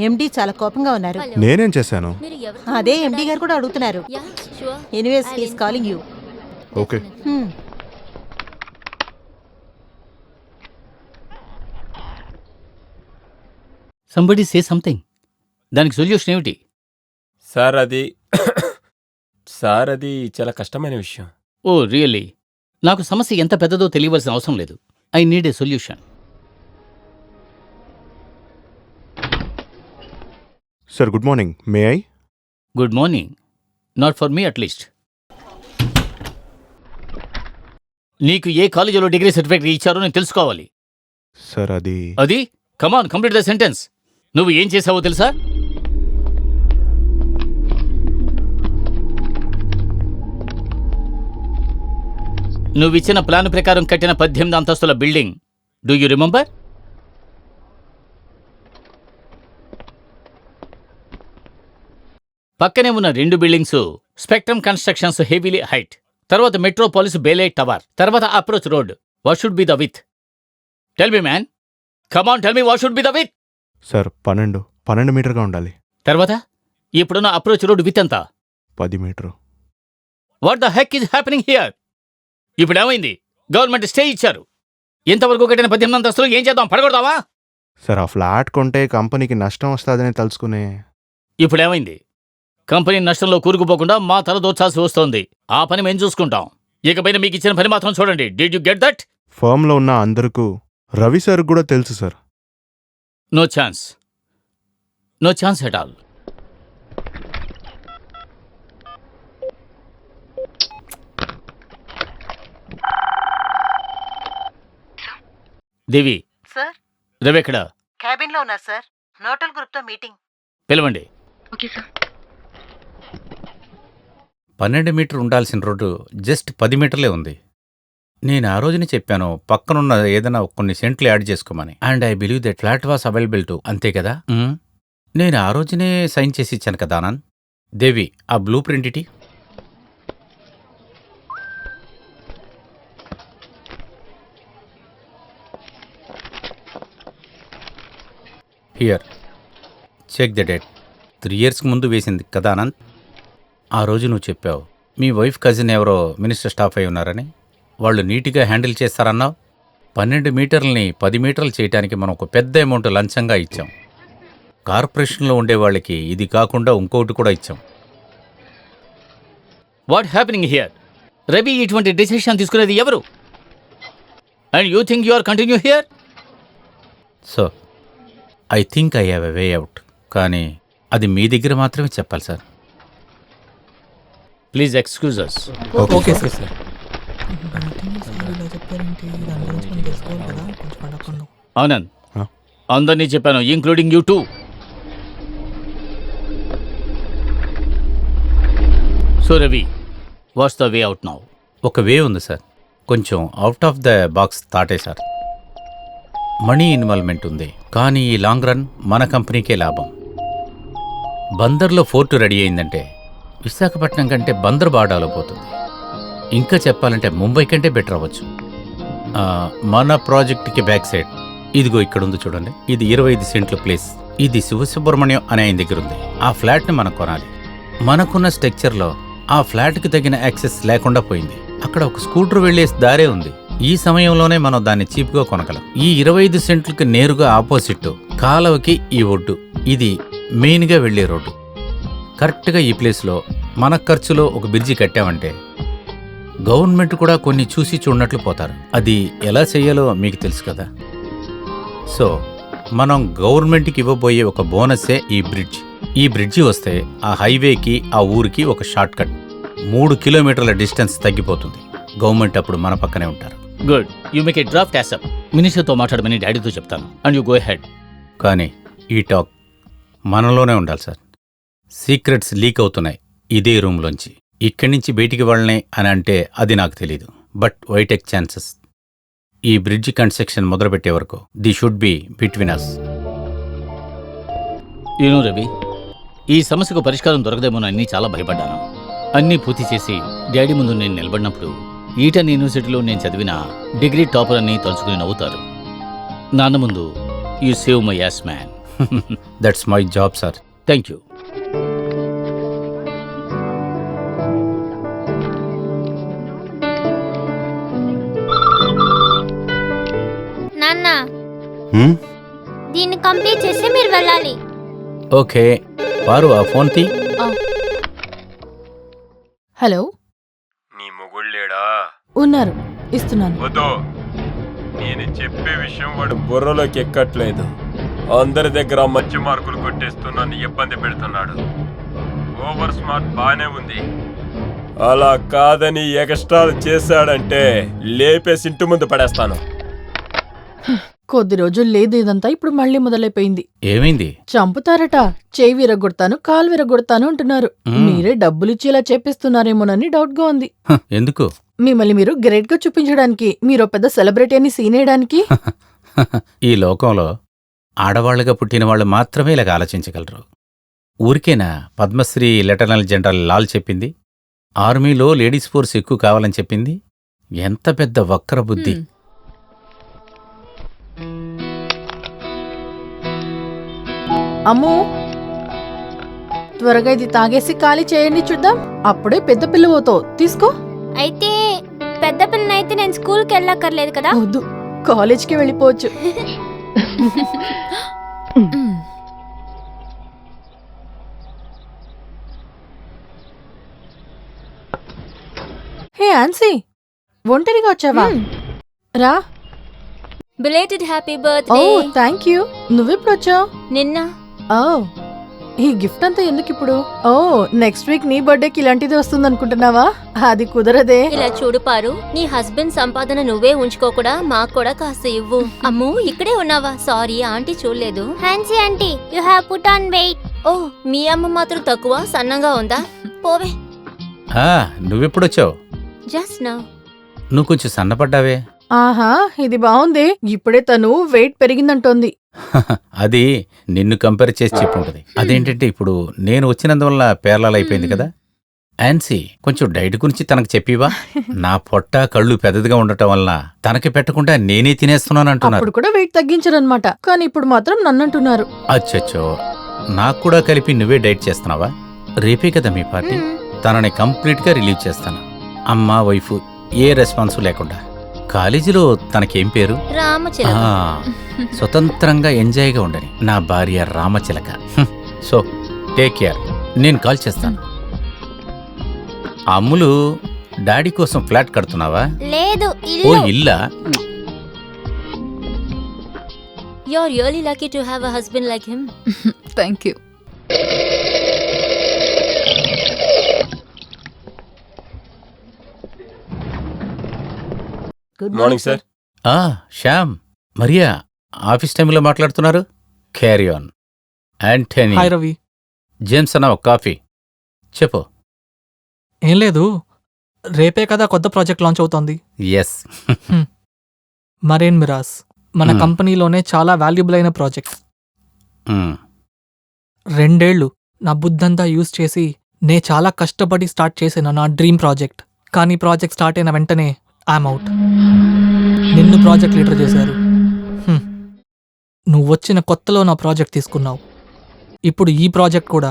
ఎండి చాలా కోపంగా ఉన్నారు. నేనేం చేశాను? అదే ఎండి గారు కూడా అడుగుతున్నారు. Anyways he is calling you. Okay. Somebody say something. దానికి సొల్యూషన్ ఏమిటి? సార్ అది చాలా కష్టమైన విషయం. ఓ రియల్లీ? నాకు సమస్య ఎంత పెద్దదో తెలియవలసిన అవసరం లేదు. I need a solution. Sir good morning, may I? Good morning. Not for me at least. నీకు ఏ కాలేజీలో డిగ్రీ సర్టిఫికేట్ ఇచ్చారో నేను తెలుసుకోవాలి. సార్ అది కమాన్ కంప్లీట్ ద సెంటెన్స్. నువ్వు ఏం చేసావో తెలుసా? నువ్విచ్చిన ప్లాన్ ప్రకారం కట్టిన 18 అంతస్తుల బిల్డింగ్, డూ యూ రిమెంబర్? పక్కనే ఉన్న 2 buildings spectrum constructions heavily height, తర్వాత మెట్రోపాలిస్ బేలైట్ టవర్, తర్వాత approach road. What should be the width? Tell me man, come on tell me what should be the width? Sir 12 మీటర్గా ఉండాలి. తర్వాత ఇప్పుడున్న approach road width ఎంత? 10 metre. What the heck is happening here? ఇప్పుడు ఏమైంది? Government stay ఇచ్చారు. ఇంతవరకు కట్టిన 18 అంతస్తులు ఏం చేద్దాం? పడగొడదావా? సార్ ఆ ఫ్లాట్ కొంటే కంపెనీకి నష్టం వస్తుందని తెలుసుకునే. ఇప్పుడు ఏమైంది? కంపెనీ నష్టంలో కూరుకుపోకుండా మా తల దోచాల్సి వస్తోంది. ఆ పని మేము చూసుకుంటాం. ఇకపైన మీకు ఇచ్చిన పని మాత్రం చూడండి. Did you get that? ఫర్మ్లో ఉన్న అందరికీ రవి సార్ కూడా తెలుసు sir. No chance. No chance at all. Devi, sir Ravi ఎక్కడ? క్యాబిన్ లో ఉన్నారు సార్. నోటల్ గ్రూప్ తో మీటింగ్. పిలవండి. Okay sir. 12 మీటర్ ఉండాల్సిన రోడ్డు జస్ట్ 10 మీటర్లే ఉంది. నేను ఆ రోజునే చెప్పాను పక్కనున్న ఏదైనా కొన్ని సెంట్లు యాడ్ చేసుకోమని. And I believe that flat was available to. అంతే కదా? నేను ఆ రోజునే సైన్ చేసి ఇచ్చాను కదా ఆనంద్. దేవి, ఆ బ్లూ ప్రింట్ ఇటీ. Here, check the date. 3 years ముందు వేసింది కదా ఆనంద్. ఆ రోజు నువ్వు చెప్పావు మీ వైఫ్ కజిన్ ఎవరో మినిస్టర్ స్టాఫ్ అయి ఉన్నారని. వాళ్ళు నీట్గా హ్యాండిల్ చేస్తారన్నావు. 12 మీటర్లని 10 మీటర్లు చేయడానికి మనం ఒక పెద్ద అమౌంట్ లంచంగా ఇచ్చాం. కార్పొరేషన్లో ఉండే వాళ్ళకి ఇది కాకుండా ఇంకొకటి కూడా ఇచ్చాం. What happening here? రవి ఇటువంటి డెసిషన్ తీసుకునేది ఎవరు? And you think you are continue here? So I think I have a way out. కానీ అది మీ దగ్గర మాత్రమే చెప్పాలి sir. Please excuse us. Okay sir. Anand, అందరినీ చెప్పాను, including you too. So Ravi, what's the way out now? ఒక వే ఉంది సార్. కొంచెం అవుట్ ఆఫ్ ద బాక్స్ థాటే సార్. మనీ ఇన్వాల్వ్మెంట్ ఉంది, కానీ ఈ లాంగ్ రన్ మన కంపెనీకే లాభం. బందర్లో ఫోర్టు రెడీ అయిందంటే విశాఖపట్నం కంటే బందర్ బాడాలో పోతుంది. ఇంకా చెప్పాలంటే ముంబై కంటే బెటర్ అవ్వచ్చు. మన ప్రాజెక్ట్కి బ్యాక్ సైడ్ ఇదిగో ఇక్కడ ఉంది చూడండి. ఇది 25 సెంట్ల ప్లేస్. ఇది శివసుబ్రహ్మణ్యం అనే ఆయన దగ్గర ఉంది. ఆ ఫ్లాట్ని మనం కొనాలి. మనకున్న స్ట్రక్చర్లో ఆ ఫ్లాట్కి తగిన యాక్సెస్ లేకుండా పోయింది. అక్కడ ఒక స్కూటర్ వెళ్లే దారే ఉంది. ఈ సమయంలోనే మనం దాన్ని చీప్గా కొనగలం. ఈ 25 సెంట్లకి నేరుగా ఆపోజిట్ కాలవకి ఈ ఒడ్డు. ఇది మెయిన్గా వెళ్లే రోడ్డు. కరెక్ట్గా ఈ ప్లేస్లో మన ఖర్చులో ఒక బ్రిడ్జి కట్టామంటే గవర్నమెంట్ కూడా కొన్ని చూసి చూడనట్లు పోతారు. అది ఎలా చేయాలో మీకు తెలుసు కదా. సో మనం గవర్నమెంట్కి ఇవ్వబోయే ఒక బోనస్సే ఈ బ్రిడ్జ్. ఈ బ్రిడ్జి వస్తే ఆ హైవేకి ఆ ఊరికి ఒక షార్ట్ కట్. 3 కిలోమీటర్ల డిస్టెన్స్ తగ్గిపోతుంది. గవర్నమెంట్ అప్పుడు మన పక్కనే ఉంటారు. Good, you make a draft ASAP. మినిస్టర్తో మాట్లాడమని డాడీతో చెప్తాను. And you go head. కానీ ఈ టాక్ మనలోనే ఉండాలి సార్. సీక్రెట్స్ లీక్ అవుతున్నాయి ఇదే రూమ్లోంచి. ఇక్కడి నుంచి బయటికి వాళ్ళనే అని అంటే అది నాకు తెలీదు. But why take chances? ఈ బ్రిడ్జి కన్స్ట్రక్షన్ మొదలుపెట్టే వరకు this should be between us. You know Ravi, ఈ సమస్యకు పరిష్కారం దొరకదేమోనని చాలా భయపడ్డాను. అన్నీ పూర్తి చేసి డాడీ ముందు నేను నిలబడినప్పుడు ఈటన్ యూనివర్సిటీలో నేను చదివిన డిగ్రీ టాపర్ అని తలుచుకుని నవ్వుతారు. నాన్న ముందు you save my ass man. That's my job sir. Thank you. నాన్న హ్మ్? దీన్ని కంప్లీట్ చేసి మీరు వెళ్ళాలి. ఓకే వారు ఆ ఫోన్ తీ. హలో, నీ మొగుళ్ళేడా? ఉన్నారు, ఇస్తున్నాను. వద్దు, నేను చెప్పే విషయం వాడు బుర్రలోకి ఎక్కట్లేదు. అందరి దగ్గర మంచి మార్కులు కొట్టేస్తున్నాను, ఇబ్బంది పెడుతున్నాడు. ఓవర్ స్మార్ట్ బానే ఉంది, అలా కాదని ఎక్స్ట్రాలు చేశాడంటే లేపేసి ఇంటి ముందు పడేస్తాను. కొద్ది రోజులు లేదు ఇదంతా, ఇప్పుడు మళ్ళీ మొదలైపోయింది. ఏమైంది? చంపుతారట, చేయి విరగొడతాను, కాలు విరగొడతాను అంటున్నారు. మ్మ్. మీరే డబ్బులిచ్చేలా చేపిస్తున్నారేమోనని డౌట్ గా ఉంది. ఎందుకు? మిమ్మల్ని మీరు గ్రేట్ గా చూపించడానికి, మీరు పెద్ద సెలబ్రిటీ అని సీనేయడానికి. ఈ లోకంలో ఆడవాళ్లుగా పుట్టిన వాళ్ళు మాత్రమే ఇలాగ ఆలోచించగలరు. ఊరికేనా పద్మశ్రీ లెఫ్టినెంట్ జనరల్ లాల్ చెప్పింది? ఆర్మీలో లేడీస్ ఫోర్స్ ఎక్కువ కావాలని చెప్పింది. ఎంత పెద్ద వక్ర బుద్ధి. అమ్మో, త్వరగా ఇది తాగేసి ఖాళీ చేయండి చూద్దాం. అప్పుడే పెద్ద పిల్లవోతావు. తీసుకో. అయితే పెద్ద పిల్లనైతే నేను స్కూల్కి వెళ్ళక్కర్లేదు కదా. వద్దు, కాలేజ్కి వెళ్ళిపోవచ్చు. హే ఆన్సీ, ఒంటరిగా వచ్చావా? రా. బిలేటెడ్ హ్యాపీ ఓ బర్త్డే. Thank you. నువ్వెప్పుడు వచ్చావు? నిన్న ఓ, ఈ గిఫ్ట్ అంతా ఎందుకు ఇప్పుడు? ఓ, నెక్స్ట్ వీక్ నీ బర్త్డేకి ఇలాంటిది వస్తుంది అనుకుంటున్నావా? అది కుదరదే. ఇలా చూడు పారు, నీ హస్బెండ్ సంపాదన నువ్వే ఉంచుకోకుండా మాకు కూడా కాస్త ఇవ్వు. అమ్ము ఇక్కడే ఉన్నావా? సారీ ఆంటీ చూడలేదు. హ్యాన్సీ aunty, you have put on weight. ఓ మీ అమ్మ మాత్రం తక్కువ సన్నంగా ఉందా? పోవే. నువ్వెప్పుడొచ్చావు? Just now. నువ్వు కొంచెం సన్నపడ్డావే. ఆహా, ఇది బాగుంది. ఇప్పుడే తను వెయిట్ పెరిగిందంటోంది. అది నిన్ను కంపేర్ చేసి చెప్పుంటది. అదేంటంటే ఇప్పుడు నేను వచ్చినందువల్ల పేర్లాలైపోయింది కదా. ఆన్సీ కొంచెం డైట్ గురించి తనకు చెప్పివా? నా పొట్ట కళ్ళు పెద్దదిగా ఉండటం వల్ల తనకి పెట్టకుండా నేనే తినేస్తున్నాను అంటున్నారు. అప్పుడు కూడా వెయిట్ తగ్గించరనమాట, కానీ ఇప్పుడు మాత్రం నన్నంటున్నారు. అచ్చచ్చో, నాకు కూడా కలిపి నువ్వే డైట్ చేస్తున్నావా? రేపే కదా మీ పార్టీ. తనని కంప్లీట్ గా రిలీవ్ చేస్తాను. అమ్మ వైఫ్ ఏ రెస్పాన్స్ లేకుండా. కాలేజీలో తనకేం పేరు? రామచిలక. స్వతంత్రంగా ఎంజాయ్గా ఉండని నా భార్య రామచిలక. సో టేక్ కేర్, నేను కాల్ చేస్తాను. అమ్ములు, డాడీ కోసం ఫ్లాట్ కడుతున్నావా? లేదు, ఓ ఇల్లు. ఇల్లా? You are really lucky to have a husband like him. Thank you. Good morning sir. Shyam, Maria office టైంలో మాట్లాడుతున్నారు. Carry on. Antony, hi Ravi. James అన్న ఒక కాఫీ చెప్పు. ఏం లేదు, రేపే కదా కొత్త ప్రాజెక్ట్ లాంచ్ అవుతోంది. ఎస్. మరేన్ మిరాస్ మన కంపెనీలోనే చాలా వాల్యుబుల్ అయిన ప్రాజెక్ట్. 2 ఏళ్లు నా బుద్ధంతా యూజ్ చేసి నే చాలా కష్టపడి స్టార్ట్ చేసిన నా డ్రీమ్ ప్రాజెక్ట్. కానీ ప్రాజెక్ట్ స్టార్ట్ అయిన వెంటనే ఐఎమ్ అవుట్. నిన్ను ప్రాజెక్ట్ లీడర్ చేశారు. నువ్వు వచ్చిన కొత్తలో నా ప్రాజెక్ట్ తీసుకున్నావు. ఇప్పుడు ఈ ప్రాజెక్ట్ కూడా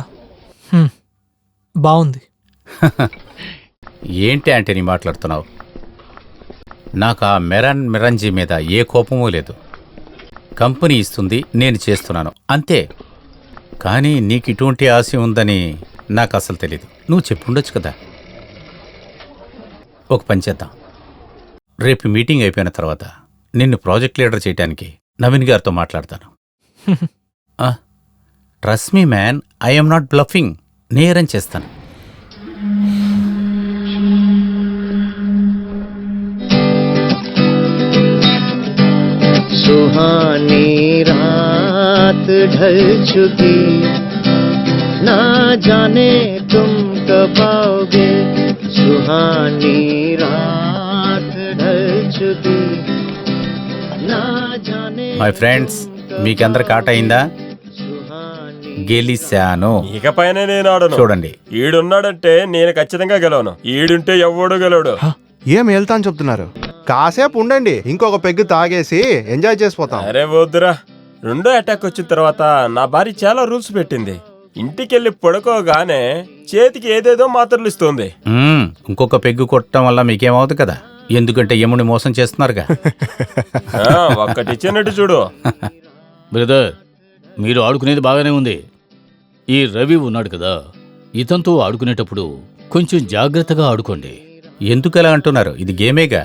బాగుంది. ఏంటి యాంటనీ మాట్లాడుతున్నావు? నాకు ఆ మిరంజీ మీద ఏ కోపమూ లేదు. కంపెనీ ఇస్తుంది, నేను చేస్తున్నాను అంతే. కానీ నీకు ఇటువంటి ఆశ ఉందని నాకు అసలు తెలీదు. నువ్వు చెప్పుండొచ్చు కదా. ఒక పని చేద్దాం, రేపు మీటింగ్ అయిపోయిన తర్వాత నిన్ను ప్రాజెక్ట్ లీడర్ చేయడానికి నవీన్ గారితో మాట్లాడతాను. Trust me man, I'm not bluffing. నేరం చేస్తాను. सुहानी रात ढल चुकी, ना जाने तुम कब आओगे. सुहानी रात ढल चुकी, ना जाने. మై ఫ్రెండ్స్, మీకందరికి ఆట అయిందా? గెలిశాను. ఇకపైన నేను ఆడను. చూడండి, ఈడున్నాడంటే నేను ఖచ్చితంగా గెలవను. ఈడుంటే ఎవడు గెలవడు. ఏం వెళ్తా అని చెప్తున్నారు? కాసేపు ఉండండి, ఇంకొక పెగ్గు తాగేసి ఎంజాయ్ చేసిపోతాం. అరే వద్దురా, రెండో అటాక్ వచ్చిన తర్వాత నా భార్య చాలా రూల్స్ పెట్టింది. ఇంటికెళ్ళి పడుకోగానే చేతికి ఏదేదో మాత్రలు ఇస్తుంది. ఇంకొక పెగ్గు కొట్టడం వల్ల మీకేమవుతుంది కదా, ఎందుకంటే యముని మోసం చేస్తున్నారుగా. ఒక్కటి ఇచ్చినట్టు చూడు. బ్రదర్, మీరు ఆడుకునేది బాగానే ఉంది. ఈ రవి ఉన్నాడు కదా, ఇతనితో ఆడుకునేటప్పుడు కొంచెం జాగ్రత్తగా ఆడుకోండి. ఎందుకలా అంటున్నారు? ఇది గేమేగా.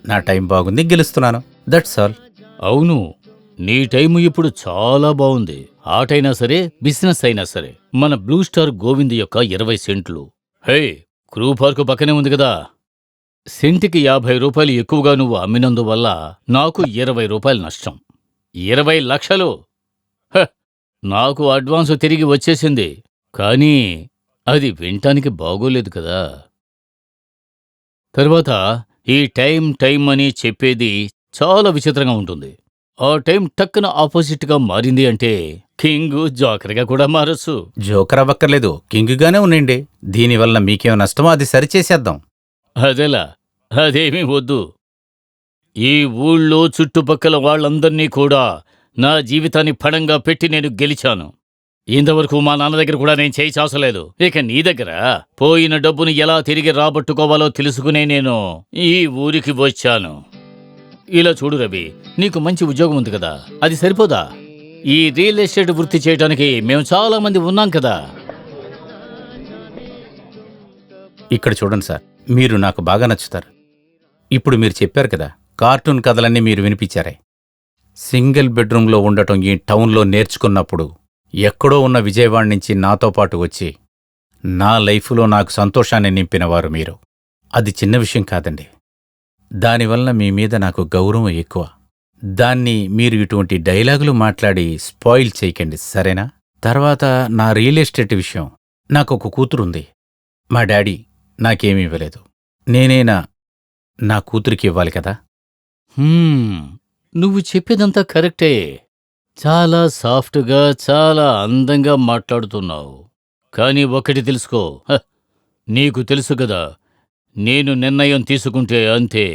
నా టైం బాగుంది, గెలుస్తున్నాను. That's all. అవును, నీ టైము ఇప్పుడు చాలా బాగుంది. ఆటైనా సరే, బిజినెస్ అయినా సరే. మన బ్లూ స్టార్ గోవింద్ యొక్క 20 సెంట్లు. హే, క్రూ పార్క్ పక్కనే ఉంది కదా. సెంటికి 50 రూపాయలు ఎక్కువగా నువ్వు అమ్మినందువల్ల నాకు 20 రూపాయలు నష్టం. 20 లక్షలు. నాకు అడ్వాన్సు తిరిగి వచ్చేసింది, కానీ అది వినటానికి బాగోలేదు కదా. తర్వాత ఈ టైం అని చెప్పేది చాలా విచిత్రంగా ఉంటుంది. ఆ టైం టక్కున ఆపోజిట్గా మారింది అంటే కింగ్ జోకర్గా కూడా మారచ్చు. జోకర్ అవ్వక్కర్లేదు, కింగ్గానే ఉండండి. దీనివల్ల మీకేం నష్టమో అది సరిచేసేద్దాం. అదేలా, అదేమీ వద్దు. ఈ ఊళ్ళో చుట్టుపక్కల వాళ్ళందర్నీ కూడా నా జీవితాన్ని పణంగా పెట్టి నేను గెలిచాను. ఇంతవరకు మా నాన్న దగ్గర కూడా నేను చేయి చాసలేదు. ఇక నీ దగ్గర పోయిన డబ్బుని ఎలా తిరిగి రాబట్టుకోవాలో తెలుసుకునే నేను ఈ ఊరికి వచ్చాను. ఇలా చూడు రవి, నీకు మంచి ఉద్యోగం ఉంది కదా, అది సరిపోదా? ఈ రియల్ ఎస్టేట్ వృత్తి చేయడానికి మేము చాలా మంది ఉన్నాం కదా. ఇక్కడ చూడండి సార్, మీరు నాకు బాగా నచ్చుతారు. ఇప్పుడు మీరు చెప్పారు కదా, కార్టూన్ కథలన్నీ మీరు వినిపించారే. సింగిల్ బెడ్రూమ్లో ఉండటం ఈ టౌన్లో నేర్చుకున్నప్పుడు ఎక్కడో ఉన్న విజయవాడ నుంచి నాతో పాటు వచ్చి నా లైఫ్లో నాకు సంతోషాన్ని నింపినవారు మీరు. అది చిన్న విషయం కాదండి. దానివల్ల మీ మీద నాకు గౌరవం ఎక్కువ. దాన్ని మీరు ఇటువంటి డైలాగులు మాట్లాడి స్పాయిల్ చేయకండి, సరేనా? తర్వాత నా రియల్ ఎస్టేట్ విషయం. నాకొక కూతురుంది. మా డాడీ నాకేమీ ఇవ్వలేదు. నేనేనా నా కూతురికి ఇవ్వాలి కదా. నువ్వు చెప్పేదంతా కరెక్టే. చాలా సాఫ్ట్గా, చాలా అందంగా మాట్లాడుతున్నావు. కానీ ఒకటి తెలుసుకో, నీకు తెలుసు కదా, నేను నిర్ణయం తీసుకుంటే అంతే.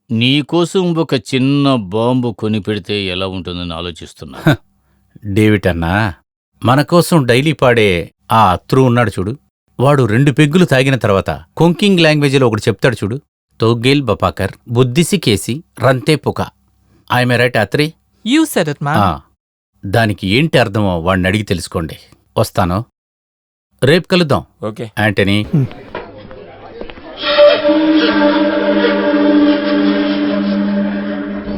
నీకోసం ఒక చిన్న బాంబు కొని పెడితే ఎలా ఉంటుందని ఆలోచిస్తున్నా. డేవిడ్ అన్నా, మన కోసం డైలీ పాడే ఆ అత్రు ఉన్నాడు చూడు, వాడు 2 పెగ్గులు తాగిన తర్వాత కొంకింగ్ లాంగ్వేజ్లో ఒకటి చెప్తాడు చూడు. తోగేల్ బపాకర్ బుద్ధిసి కేసి రంతే పుక. I'm right Atri? You said it, man. దానికి ఏంటి అర్థమో వాడిని అడిగి తెలుసుకోండి. వస్తాను, రేపు కలుద్దాం. Okay Antony.